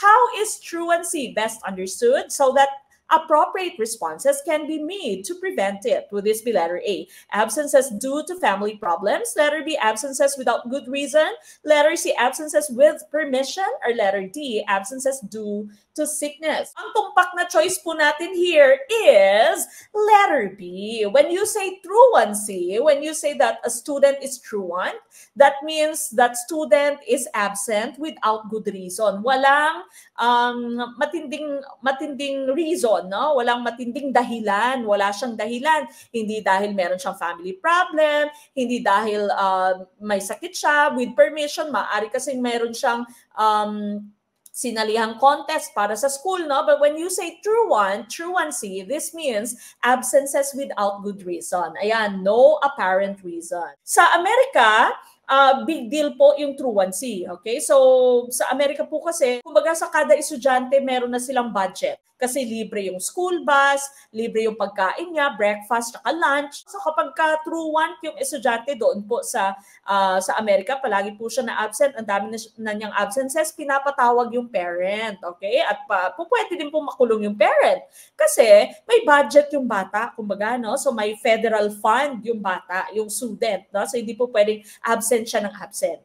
How is truancy best understood so that appropriate responses can be made to prevent it? Would this be letter A, absences due to family problems? Letter B, absences without good reason? Letter C, absences with permission? Or letter D, absences due to sickness? Ang tumpak na choice po natin here is letter B. When you say truancy, when you say that a student is truant, that means that student is absent without good reason. Walang matinding reason, no? Walang matinding dahilan, wala siyang dahilan. Hindi dahil meron siyang family problem, hindi dahil may sakit siya. With permission, maaari kasi meron siyang sinalihang contest para sa school, no? But when you say truancy, this means absences without good reason. Ayan, no apparent reason. Sa Amerika, big deal po yung truancy. Okay? So, sa Amerika po kasi, kumbaga sa kada estudyante, meron na silang budget. Kasi libre yung school bus, libre yung pagkain niya, breakfast, saka lunch. So, kapag ka-truant yung estudyante doon po sa Amerika, palagi po siya na-absent, ang dami na niyang absences, pinapatawag yung parent. Okay? At pwede din po makulong yung parent. Kasi may budget yung bata, kumbaga, no? So, may federal fund yung bata, yung student. No? So, hindi po pwedeng absent siya ng absent.